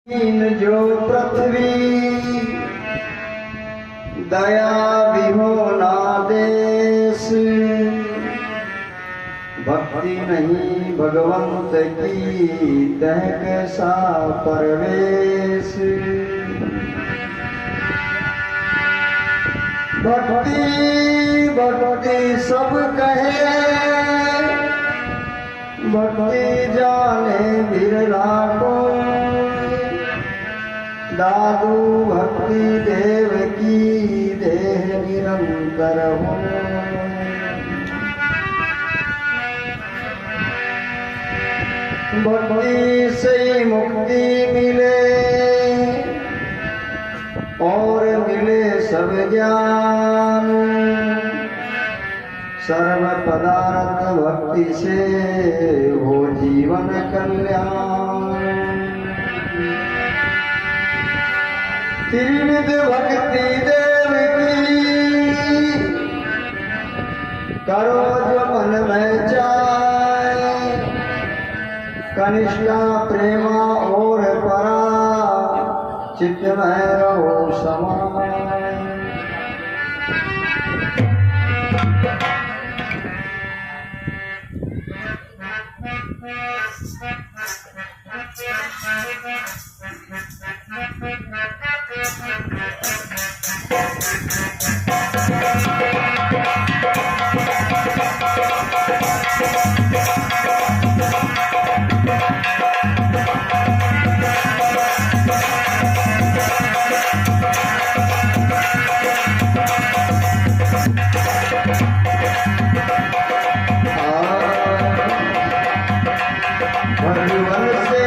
जो पृथ्वी दया विहोना देश, भक्ति नहीं भगवंत की तह कैसा परवेश। भक्ति भक्ति सब कहे, भक्ति जाने बिरला को। दादू भक्ति देव की देह निरंतर हो। भक्ति से मुक्ति मिले और मिले सब ज्ञान। सर्व पदार्थ भक्ति से हो जीवन कल्याण। त्रिविध भक्ति देव की करो जो मन में चाहे। कनिष्ठा प्रेमा और परा चित्त में रहो समान। भगवान से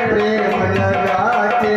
प्रेम लगा के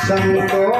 संतों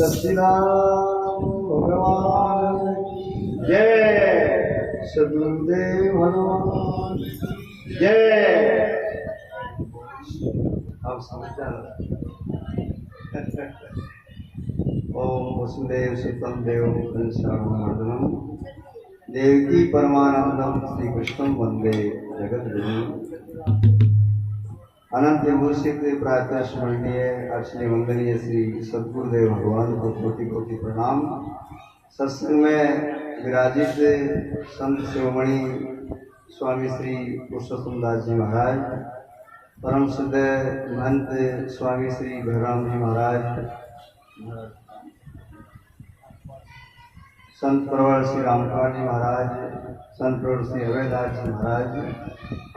सच्चिदानंद भगवान जय, सदगुरुदेव हनुमान जय। आप समझते हैं। ओम वसुदेव सुतम देवम कंसामर्दनम देवकी परमानंदम श्री कृष्णम वंदे जगद्गुरुम। अनंत भूषित प्रातः स्मरणीय अर्चनीय वंदनीय श्री सद्गुरुदेव भगवान को कोटि कोटि प्रणाम। सत्संग में विराजित संत शिरोमणि स्वामी श्री पुरुषोत्तम दास जी महाराज, परम शुद्ध महंत स्वामी श्री भैराम जी महाराज, संत प्रवर श्री रामकुमार जी महाराज, संत प्रवर श्री अभयदास जी महाराज,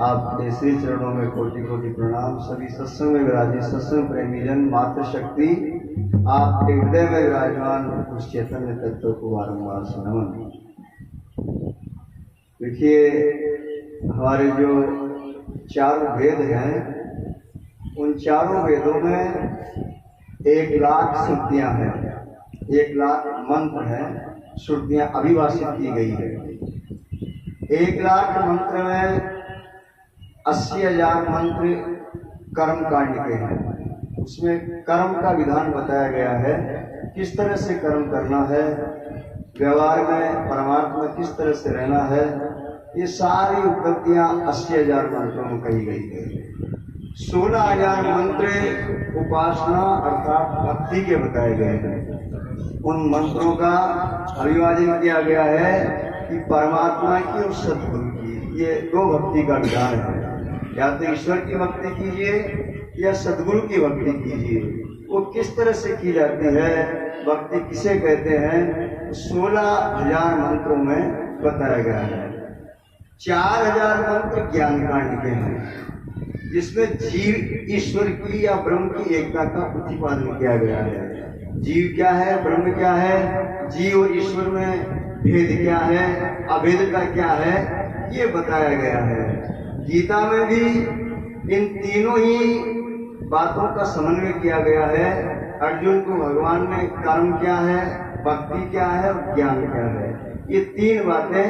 आपके श्री चरणों में कोटि कोटि प्रणाम। सभी सत्संग में विराजित सत्संग प्रेमी जन, मातृशक्ति आपके हृदय में विराजमान उस चैतन्य तत्व को बारंबार नमन। देखिए, हमारे जो चारों वेद हैं, उन चारों वेदों में 1,00,000 श्रुतियां हैं, 1,00,000 मंत्र हैं, श्रुतियां अभिभाषित की गई है। 1,00,000 मंत्र में 80,000 मंत्र कर्म कांड के हैं। उसमें कर्म का विधान बताया गया है, किस तरह से कर्म करना है, व्यवहार में परमात्मा किस तरह से रहना है। ये सारी उपलब्धियां 80,000 मंत्रों में कही गई है। 16,000 मंत्र उपासना अर्थात भक्ति के बताए गए हैं। उन मंत्रों का अभिवादन किया गया है कि परमात्मा की और सद्गुरु की, ये 2 भक्ति का विधान है। या तो ईश्वर की भक्ति कीजिए या सद्गुरु की भक्ति कीजिए। वो किस तरह से की जाती है, भक्ति किसे कहते हैं, 16,000 मंत्रों में बताया गया है। 4,000 मंत्र ज्ञान कांड के हैं, जिसमें जीव ईश्वर की या ब्रह्म की एकता का प्रतिपादन किया गया है। जीव क्या है, ब्रह्म क्या है, जीव और ईश्वर में भेद क्या है, अभेद का क्या है, ये बताया गया है। गीता में भी इन तीनों ही बातों का समन्वय किया गया है। अर्जुन को भगवान ने कर्म क्या है, भक्ति क्या है और ज्ञान क्या है, ये 3 बातें।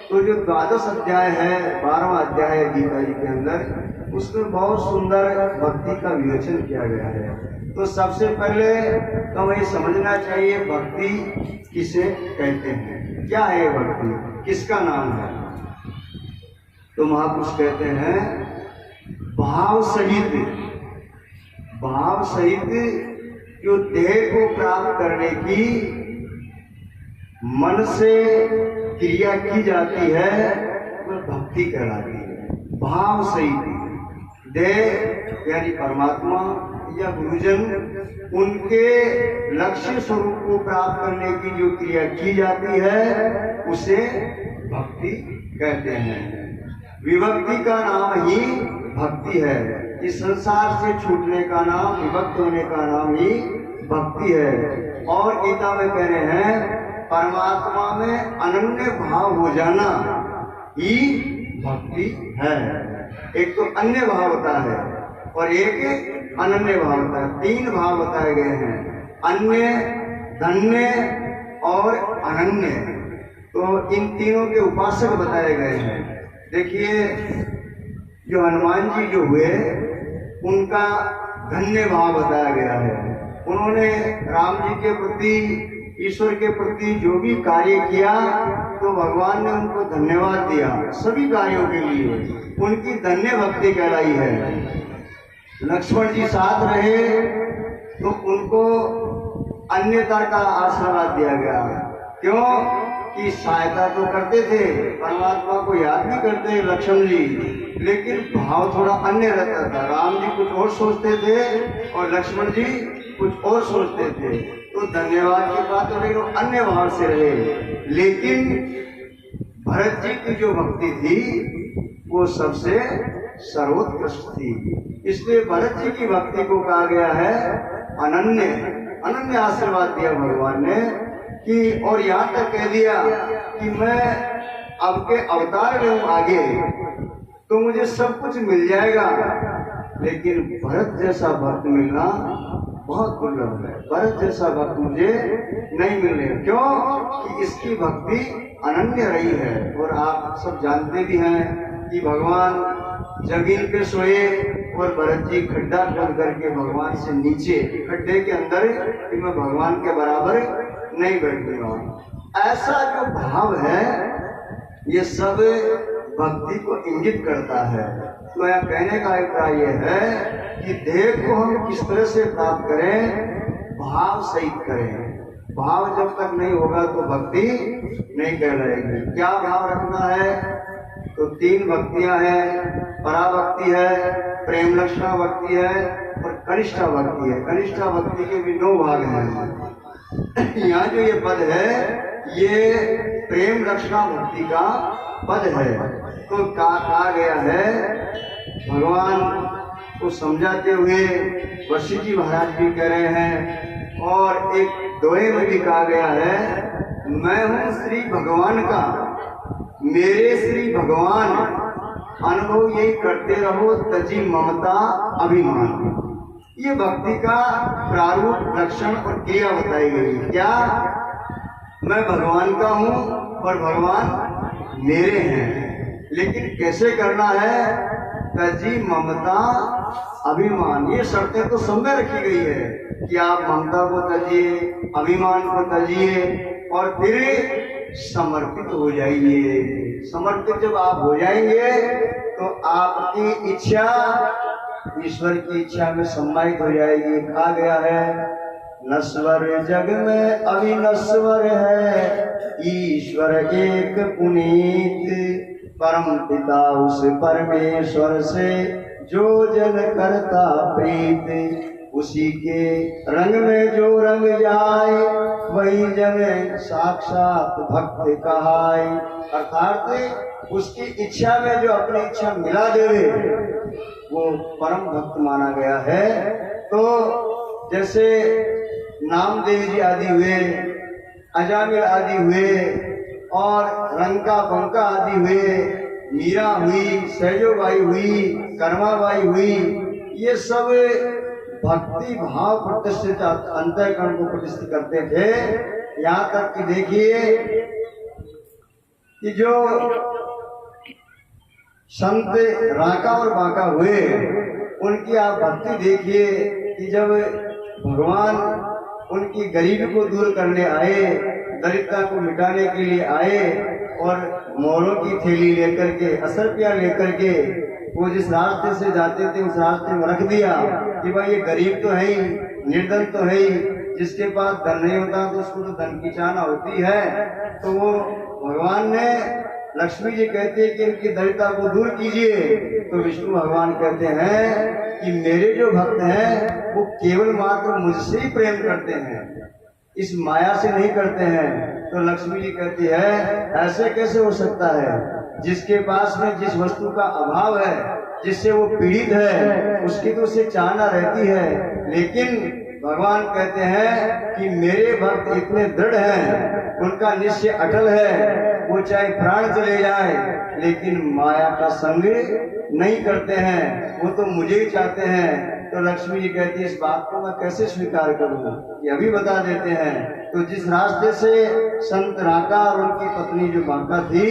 तो जो 12वां अध्याय है, 12वां अध्याय है गीता जी के अंदर, उसमें बहुत सुंदर भक्ति का विवेचन किया गया है। तो सबसे पहले तो हमें समझना चाहिए भक्ति किसे कहते हैं, क्या है भक्ति, किसका नाम है। तो महापुरुष कहते हैं भाव सहित, भाव सहित जो देह को प्राप्त करने की मन से क्रिया की जाती है वह भक्ति कहलाती है। भाव सहित देह यानी परमात्मा या गुरुजन, उनके लक्ष्य स्वरूप को प्राप्त करने की जो क्रिया की जाती है उसे भक्ति कहते हैं। विभक्ति का नाम ही भक्ति है। इस संसार से छूटने का नाम, विभक्त होने का नाम ही भक्ति है। और गीता में कह रहे हैं परमात्मा में अनन्य भाव हो जाना ही भक्ति है। एक तो अन्य भाव होता है और एक अनन्य भाव होता है। 3 भाव बताए गए हैं, अन्य, धन्य और अनन्य। तो इन तीनों के उपासक बताए गए हैं। देखिए, जो हनुमान जी जो हुए उनका धन्य भाव बताया गया है। उन्होंने राम जी के प्रति, ईश्वर के प्रति जो भी कार्य किया तो भगवान ने उनको धन्यवाद दिया सभी कार्यों के लिए। उनकी धन्य भक्ति कहलाई है। लक्ष्मण जी साथ रहे तो उनको अन्यता का आशीर्वाद दिया गया। क्यों कि सहायता तो करते थे, परमात्मा को याद भी करते लक्ष्मण जी, लेकिन भाव थोड़ा अन्य रहता था। राम जी कुछ और सोचते थे और लक्ष्मण जी कुछ और सोचते थे। तो धन्यवाद की बात हो रही, वो अन्य भाव से रहे। लेकिन भरत जी की जो भक्ति थी वो सबसे सर्वोत्कृष्ट थी। इसलिए भरत जी की भक्ति को कहा गया है अनन्य। अनन्य आशीर्वाद दिया भगवान ने कि, और यहाँ तक कह दिया कि मैं अब के अवतार लूं आगे तो मुझे सब कुछ मिल जाएगा, लेकिन भरत जैसा भक्त मिलना बहुत दुर्लभ है। भरत जैसा भक्त मुझे नहीं मिल रहे। क्यों कि इसकी भक्ति अनन्य रही है। और आप सब जानते भी हैं कि भगवान जमीन पे सोए और भरत जी खड्डा खोद करके भगवान से नीचे खड्डे के अंदर कि मैं भगवान के बराबर नहीं बैठूंगा। ऐसा जो भाव है ये सब भक्ति को इंगित करता है। तो यह कहने का अभिप्राय यह है कि देह को हम किस तरह से प्राप्त करें, भाव सहित करें। भाव जब तक नहीं होगा तो भक्ति नहीं कहलाएगी। क्या भाव रखना है? तो तीन भक्तियां हैं, पराभक्ति है, प्रेम लक्षणा भक्ति है और कनिष्ठा भक्ति है। कनिष्ठा भक्ति के भी 9 भाग हैं। यहाँ जो ये पद है ये प्रेम लक्षणा भक्ति का पद है। तो कहा गया है भगवान को समझाते हुए वशिष्ठ जी महाराज भी कह रहे हैं और एक दोहे में भी कहा गया है, मैं हूँ श्री भगवान का, मेरे श्री भगवान, अनुभव यही करते रहो तजी ममता अभिमान। ये भक्ति का प्रारूप लक्षण और क्रिया बताई गई। क्या? मैं भगवान का हूँ और भगवान मेरे हैं, लेकिन कैसे करना है? तजी ममता अभिमान। ये शर्तें तो सब में रखी गई है कि आप ममता को तजिए, अभिमान को तजिए और फिर समर्पित हो जाइए। समर्पित जब आप हो जाएंगे तो आपकी इच्छा ईश्वर की इच्छा में सम्मानित हो जाएगी। कहा गया है नश्वर जग में अविनश्वर है, ईश्वर एक पुनीत, परम पिता उस परमेश्वर से जो जन करता प्रीत, उसी के रंग में जो रंग जाए वही जन साक्षात भक्त कहाय। अर्थात उसकी इच्छा में जो अपनी इच्छा मिला देवे वो परम भक्त माना गया है। तो जैसे नामदेव जी आदि हुए, अजामिल आदि हुए और रंका बंका आदि हुए, मीरा हुई, सहजोबाई हुई, कर्माबाई हुई, ये सब भक्ति भाव प्रतिष्ठित अंतःकरण को प्रतिष्ठित करते थे। यहाँ तक कि देखिए कि जो संत राका और बांका हुए उनकी आप भक्ति देखिए कि जब भगवान उनकी गरीबी को दूर करने आए, दरिद्रता को मिटाने के लिए आए और मोरों की थैली लेकर के, 10 रुपया लेकर के वो जिस रास्ते से जाते थे उस रास्ते में रख दिया कि भाई ये गरीब तो है ही, निर्धन तो है ही, जिसके पास धन नहीं होता तो उसको तो धन की चाहना होती है। तो वो भगवान ने, लक्ष्मी जी कहते हैं कि इनकी दरिद्रता को दूर कीजिए, तो विष्णु भगवान कहते हैं कि मेरे जो भक्त हैं वो केवल मात्र मुझसे ही प्रेम करते हैं, इस माया से नहीं करते हैं। तो लक्ष्मी जी कहती है ऐसे कैसे हो सकता है? जिसके पास में जिस वस्तु का अभाव है, जिससे वो पीड़ित है, उसकी तो उसे चाहना रहती है। लेकिन भगवान कहते हैं कि मेरे भक्त इतने दृढ़ हैं, उनका निश्चय अटल है, वो चाहे प्राण चले जाए लेकिन माया का संग नहीं करते हैं, वो तो मुझे ही चाहते हैं। तो लक्ष्मी जी कहती है इस बात को मैं कैसे स्वीकार करूं? ये अभी बता देते हैं। तो जिस रास्ते से संत राका और उनकी पत्नी जो बांका थी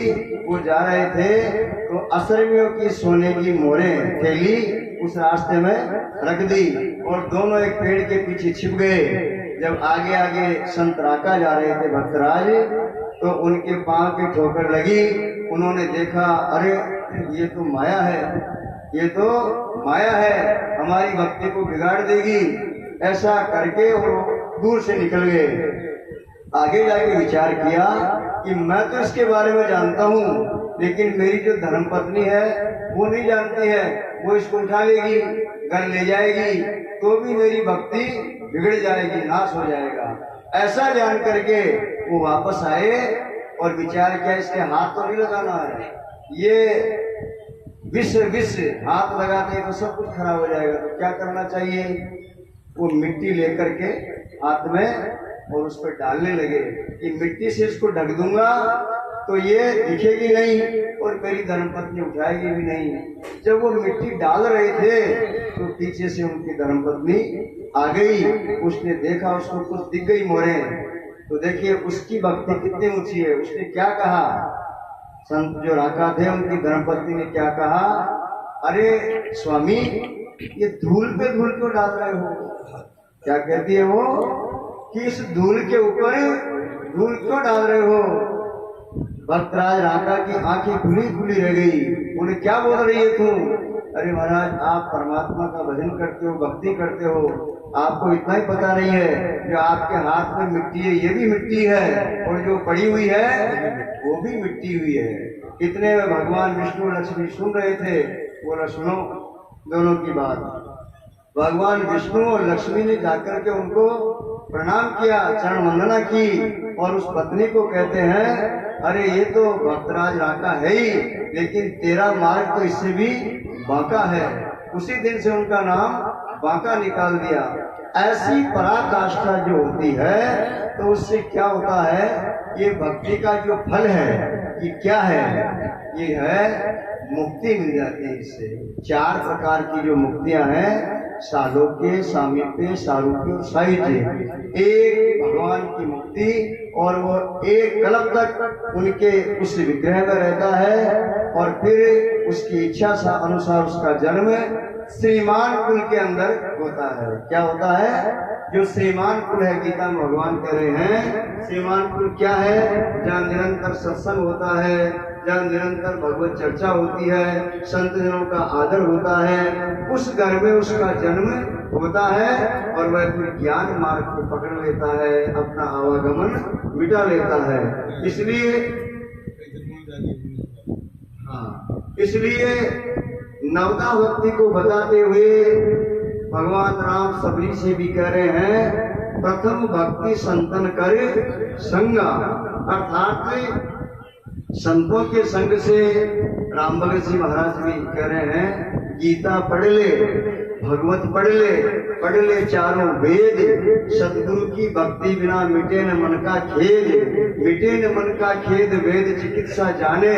वो जा रहे थे, तो असरमियों की सोने की मोहरें थैली उस रास्ते में रख दी और दोनों एक पेड़ के पीछे छिप गए। जब आगे आगे संत राका जा रहे थे भक्तराज, तो उनके पांव की ठोकर लगी। उन्होंने देखा अरे ये तो माया है, ये तो माया है, हमारी भक्ति को बिगाड़ देगी। ऐसा करके वो दूर से निकल गए। आगे जाके विचार किया कि मैं तो इसके बारे में जानता हूँ, लेकिन मेरी जो धर्मपत्नी है वो नहीं जानती है, वो इसको उठा लेगी, घर ले जाएगी, तो भी मेरी भक्ति बिगड़ जाएगी, नाश हो जाएगा। ऐसा जान करके वो वापस आए और विचार किया इसके हाथ तो नहीं लगाना है, ये विष हाथ लगाते तो सब कुछ खराब हो जाएगा। तो क्या करना चाहिए? वो मिट्टी लेकर के हाथ में और उस पर डालने लगे कि मिट्टी से इसको ढक दूंगा तो ये दिखेगी नहीं और मेरी धर्मपत्नी उठाएगी भी नहीं। जब वो मिट्टी डाल रहे थे तो पीछे से उनकी धर्मपत्नी आ गई। उसने देखा, उसको कुछ दिख गई मोरे। तो देखिए उसकी भक्ति कितनी ऊंची है। उसने क्या कहा, संत जो राका थे उनकी धर्मपत्नी ने क्या कहा, अरे स्वामी ये धूल पे धूल क्यों डाल रहे हो? क्या कहती है वो कि इस धूल के ऊपर धूल क्यों डाल रहे हो? भक्तराज राका की आंखें खुली खुली रह गई। उन्हें क्या बोल रही है तू? अरे महाराज आप परमात्मा का भजन करते हो, भक्ति करते हो, आपको इतना ही पता नहीं है जो आपके हाथ में मिट्टी है ये भी मिट्टी है और जो पड़ी हुई है वो भी मिट्टी हुई है। इतने में भगवान विष्णु लक्ष्मी सुन रहे थे। बोला सुनो दोनों की बात। भगवान विष्णु और लक्ष्मी ने जाकर के उनको प्रणाम किया, चरण वंदना की और उस पत्नी को कहते हैं अरे ये तो भक्तराज राका है ही, लेकिन तेरा मार्ग तो इससे भी बांका है। उसी दिन से उनका नाम बांका निकाल दिया। ऐसी पराकाष्ठा जो होती है तो उससे क्या होता है, ये भक्ति का जो फल है ये क्या है, ये है मुक्ति मिल जाती है। इससे 4 प्रकार की जो मुक्तियां हैं, सालोक्य, सामीप्य, सारूप्य और साहित्य। एक भगवान की मुक्ति और वो एक कल्प तक उनके उस विग्रह में रहता है और फिर उसकी इच्छा अनुसार उसका जन्म श्रीमान कुल के अंदर होता है। क्या होता है? जो श्रीमान कुल है, गीता में भगवान कह रहे हैं श्रीमान कुल क्या है? जहाँ निरंतर सत्संग होता है, जहाँ निरंतर भगवत चर्चा होती है, संत जनों का आदर होता है, उस घर में उसका जन्म होता है और वह फिर ज्ञान मार्ग को पकड़ लेता है, अपना आवागमन मिटा लेता है। इसलिए नवदा भक्ति को बताते हुए भगवान राम सबरी से भी कह रहे हैं प्रथम भक्ति संतन करे संगा, अर्थात संतों के संग से। राम भगत जी महाराज भी कह रहे हैं गीता पढ़ ले, भगवत पढ़ ले चारों वेद, सतगुरु की भक्ति बिना मिटे न मन का खेद, मिटे न मन का खेद वेद चिकित्सा जाने,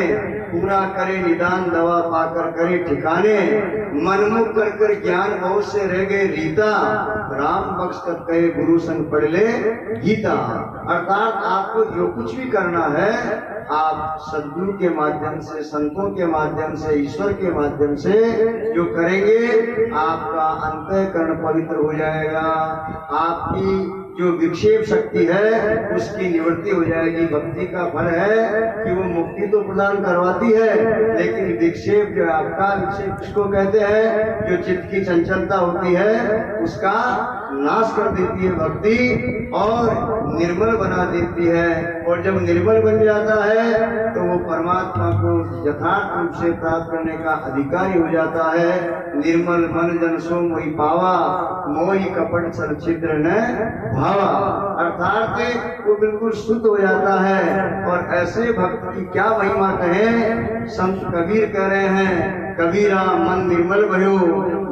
पूरा करे निदान दवा पाकर करे ठिकाने, मनमुख कर कर ज्ञान बहुत से रह गए रीता, राम बख्श कर कहे गुरु संग पढ़ ले गीता। अर्थात आपको जो कुछ भी करना है आप सद्गुरु के माध्यम से, संतों के माध्यम से, ईश्वर के माध्यम से जो करेंगे आपका अंतःकरण पवित्र हो जाएगा। आपकी जो विक्षेप शक्ति है उसकी निवृत्ति हो जाएगी। भक्ति का फल है कि वो मुक्ति तो प्रदान करवाती है, लेकिन विक्षेप जो आपका विक्षेप किसको कहते हैं, जो चित्त की चंचलता होती है उसका नाश कर देती है भक्ति और निर्मल बना देती है। और जब निर्मल बन जाता है तो वो परमात्मा को यथार्थ रूप से प्राप्त करने का अधिकारी हो जाता है। निर्मल मन जन सो मोहि पावा, मोहि कपट छल छिद्र न भावा। अर्थात वो बिल्कुल शुद्ध हो जाता है। और ऐसे भक्त की क्या महिमा कहें, संत कबीर कह रहे हैं कबीरा मन निर्मल भयो,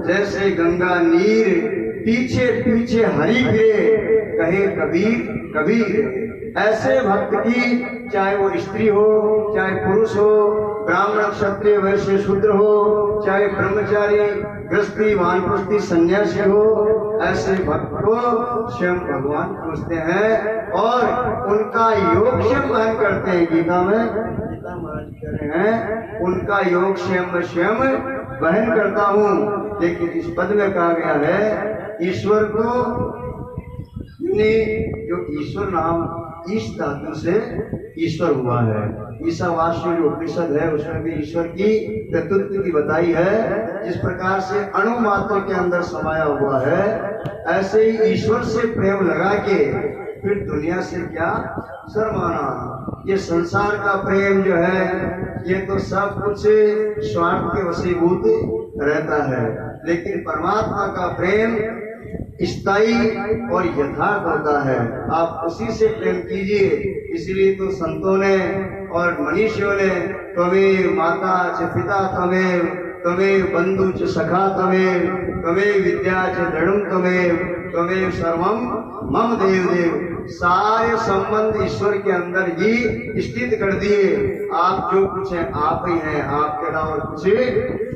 जैसे गंगा नीर पीछे पीछे हरि फिरे, कहे कबीर कबीर। ऐसे भक्त की चाहे वो स्त्री हो, चाहे पुरुष हो, ब्राह्मण क्षत्रिय वैश्य शूद्र हो, चाहे ब्रह्मचारी गृहस्थी वानप्रस्थी सन्यासी हो, ऐसे भक्त को स्वयं भगवान पूछते हैं और उनका योग स्वयं वहन करते हैं। गीता में गीता महाराज कह रहे हैं उनका योग स्वयं वहन करता हूँ। लेकिन इस पद में कहा गया है ईश्वर को, जो ईश्वर नाम ईश धातु से ईश्वर हुआ है। ईशावास्य जो उपनिषद है उसमें भी ईश्वर की तत्व की बताई है। जिस प्रकार से अणु मात्र के अंदर समाया हुआ है, ऐसे ही ईश्वर से प्रेम लगा के फिर दुनिया से क्या शर्माना। ये संसार का प्रेम जो है ये तो सब कुछ स्वार्थ के वशीभूत रहता है, लेकिन परमात्मा का प्रेम स्थायी और यथार्थ होता है। आप उसी से प्रेम कीजिए। इसलिए तो संतों ने और मनीषियों ने त्वमेव माता च पिता त्वमेव, त्वमेव बंधु च सखा त्वमेव, त्वमेव विद्या च दृढ़ं त्वमेव, त्वमेव सर्वं मम देव देव। सारे संबंध ईश्वर के अंदर ही स्थित कर दिए। आप जो कुछ है आप ही हैं, आपके अलावा कुछ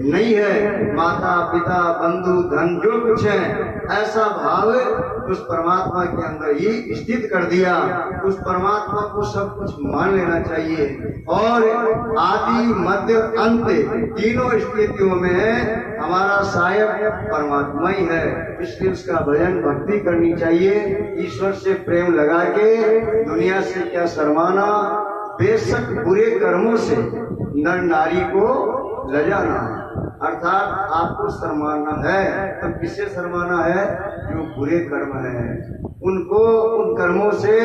नहीं है। माता पिता बंधु धन जो कुछ है, ऐसा भाव उस परमात्मा के अंदर ही स्थित कर दिया। उस परमात्मा को सब कुछ मान लेना चाहिए और आदि मध्य अंत तीनों स्थितियों में हमारा सहायक परमात्मा ही है। इसलिए उसका भजन भक्ति करनी चाहिए। ईश्वर से प्रेम लगा के दुनिया से क्या शर्माना, बेशक बुरे कर्मों से नर नारी को लजाना। अर्थात आपको शर्माना है तो किससे शर्माना है? जो बुरे कर्म है उनको, उन कर्मों से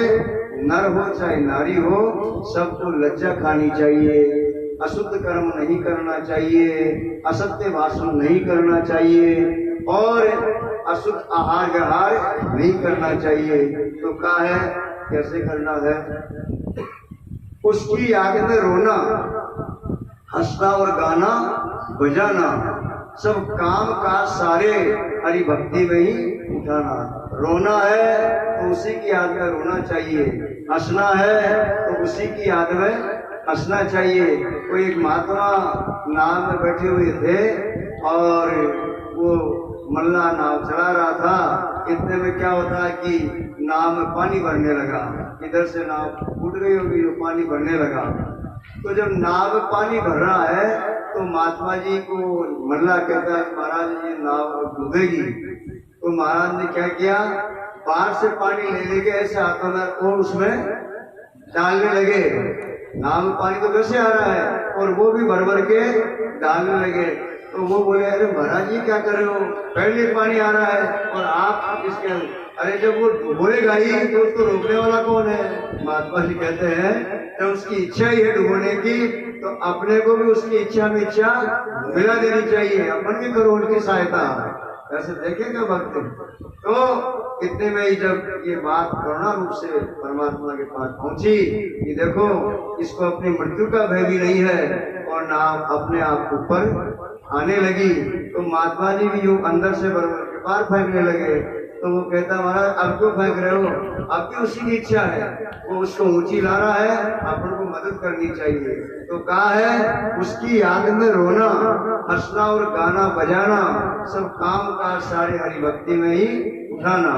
नर हो चाहे नारी हो सबको लज्जा खानी चाहिए। अशुद्ध कर्म नहीं करना चाहिए, असत्य भाषण नहीं करना चाहिए और अशुद्ध आहार विहार नहीं करना चाहिए। तो क्या है, कैसे करना है? उसकी याद में रोना, हंसना और गाना बजाना, सब काम काज सारे हरि भक्ति में ही उठाना। रोना है तो उसी की याद में रोना चाहिए, हंसना है तो उसी की याद में हंसना चाहिए। कोई एक महात्मा नाव में बैठे हुए थे और वो मल्ला नाव चला रहा था। इतने में क्या होता है कि नाव में पानी भरने लगा, इधर से नाव फूट गई होगी, जो पानी भरने लगा। तो जब नाव में पानी भर रहा है तो महात्मा जी को मल्ला कहता है महाराज ये नाव डूबेगी। तो महाराज ने क्या किया, बाहर से पानी ले लेके ऐसे हाथों में और उसमें डालने लगे। नाव में पानी तो कैसे आ रहा है और वो भी भर भर के डालने लगे। तो वो बोले अरे महाराज जी क्या कर रहे हो, पहले पानी आ रहा है और आप इसके, अरे जब वो डुबोएगा ही तो उसको रोकने वाला कौन है? महात्मा जी कहते हैं जब उसकी इच्छा ही है डुबोने की तो अपने को भी उसकी इच्छा में इच्छा मिला देनी चाहिए। अपन भी करो उनकी सहायता, ऐसे देखेगा भक्त। तो इतने में ही जब ये बात करुणा रूप से परमात्मा के पास पहुंची कि देखो इसको अपनी मृत्यु का भय भी नहीं है और ना अपने आप ऊपर आने लगी, तो महात्मा जी भी यूं अंदर से बरबर के पार फेंकने लगे। तो वो कहता महाराज अब क्यों फेंक रहे हो, अब भी उसी की इच्छा है, वो उसको ऊंची ला रहा है, अपन को मदद करनी चाहिए। तो कहा है उसकी याद में रोना, हंसना और गाना बजाना, सब काम का सारे हरि भक्ति में ही उठाना।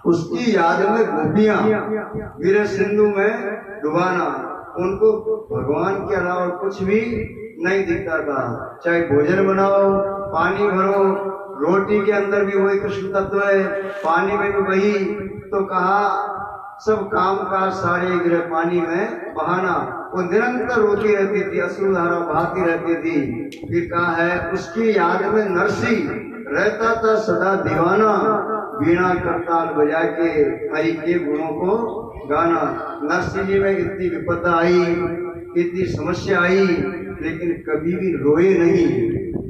उसकी याद में गोपियां वीर सिंधु में डुबाना, उनको भगवान के अलावा कुछ भी नहीं दिखता था। चाहे भोजन बनाओ, पानी भरो, रोटी के अंदर भी वही कृष्ण तत्व है, पानी में भी वही। तो कहा सब काम का सारे गिरे पानी में बहाना। वो निरंतर रोती रहती थी, अश्रुधारा बहाती रहती थी। फिर कहा है उसकी याद में नरसी रहता था सदा दीवाना, वीणा करताल बजा के हरि के गुणों को गाना। नरसिंह जी में इतनी विपदा आई, इतनी समस्या आई, लेकिन कभी भी रोए नहीं,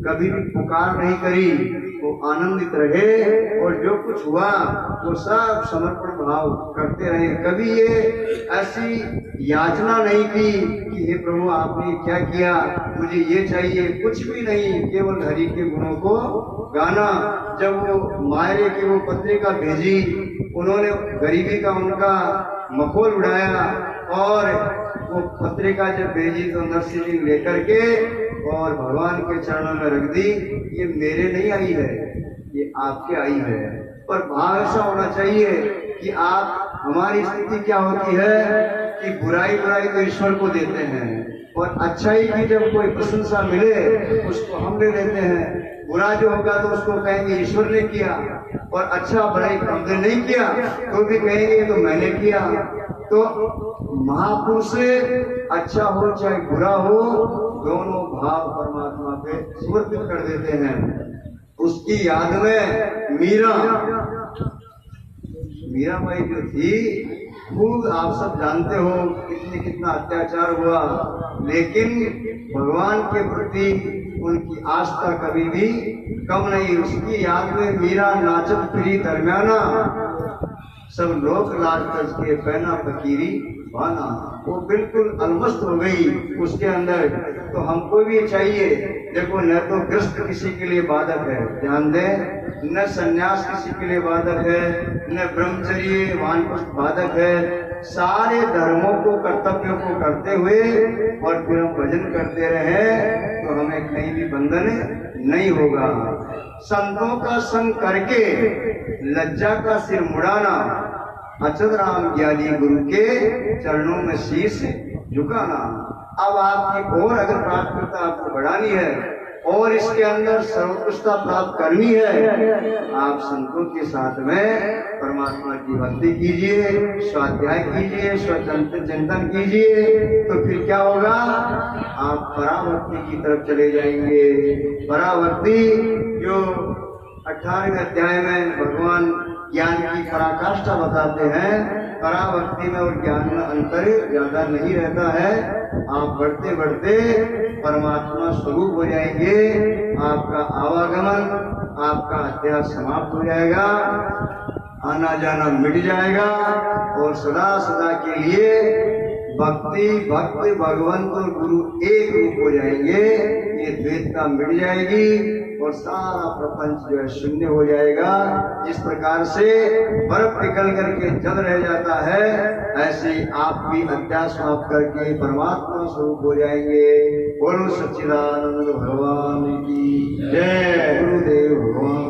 कभी भी पुकार नहीं करी, वो आनंदित रहे और जो कुछ हुआ वो सब समर्पण भाव करते रहे। कभी ये ऐसी याचना नहीं की कि हे प्रभु आपने क्या किया, मुझे ये चाहिए, कुछ भी नहीं, केवल हरि के गुणों को गाना। जब वो मायरे की वो पत्रिका भेजी, उन्होंने गरीबी का उनका मखौल उड़ाया और वो पत्रिका जब भेजी तो नरसिंह जी लेकर के और भगवान के चरणों में रख दी। ये मेरे नहीं आई है, ये आपके आई है। पर भाव ऐसा होना चाहिए कि आप, हमारी स्थिति क्या होती है कि बुराई तो ईश्वर को देते हैं और अच्छाई की जब कोई प्रशंसा मिले उसको हम ले लेते हैं। बुरा जो होगा तो उसको कहेंगे ईश्वर ने किया, और अच्छा बुराई हमने नहीं किया तो भी कहेंगे तो मैंने किया। तो महापुरुष से अच्छा हो चाहे बुरा हो, दोनों भाव परमात्मा पे समर्पित कर देते हैं। उसकी याद में मीरा माई जो थी, खूब आप सब जानते हो कितना अत्याचार हुआ, लेकिन भगवान के प्रति उनकी आस्था कभी भी कम नहीं। उसकी याद में मीरा नाचत फिरी दरमियाना, सब लोग लाज तज के पहना फकीरी बाना। वो बिल्कुल अलमस्त हो गई उसके अंदर। तो हमको भी चाहिए देखो, न तो ग्रस्त किसी के लिए बाधक है, ध्यान दें, न संन्यास किसी के लिए बाधक है, न ब्रह्मचर्य वानप्रस्थ बाधक है। सारे धर्मों को, कर्तव्यों को करते हुए और फिर हम भजन करते रहे तो हमें कहीं भी बंधन नहीं होगा। संतों का संग करके लज्जा का सिर मुड़ाना, अचल राम ज्ञानी गुरु के चरणों में शीश झुकाना। अब आपकी और अगर प्राथमिकता आपको बढ़ानी है और इसके अंदर सर्वोत्कृष्टता प्राप्त करनी है, आप संतों के साथ में परमात्मा की भक्ति कीजिए, स्वाध्याय कीजिए, स्वतंत्र चिंतन कीजिए, तो फिर क्या होगा, आप पराभक्ति की तरफ चले जाएंगे। पराभक्ति जो 18वें अध्याय में भगवान ज्ञान की पराकाष्ठा बताते हैं, पराभक्ति में और ज्ञान में अंतर ज्यादा नहीं रहता है। आप बढ़ते बढ़ते परमात्मा स्वरूप हो जाएंगे, आपका आवागमन, आपका अध्यास समाप्त हो जाएगा, आना जाना मिट जाएगा और सदा सदा के लिए भक्ति, भक्त, भगवंत और गुरु एक रूप हो जाएंगे। ये द्वैतता मिट जाएगी और सारा प्रपंच जो है शून्य हो जाएगा। जिस प्रकार से बर्फ पिघल करके जल रह जाता है, ऐसे आप भी अध्यास समाप्त करके परमात्मा स्वरूप हो जाएंगे। बोलो सच्चिदानंद भगवान की जय। गुरुदेव भगवान।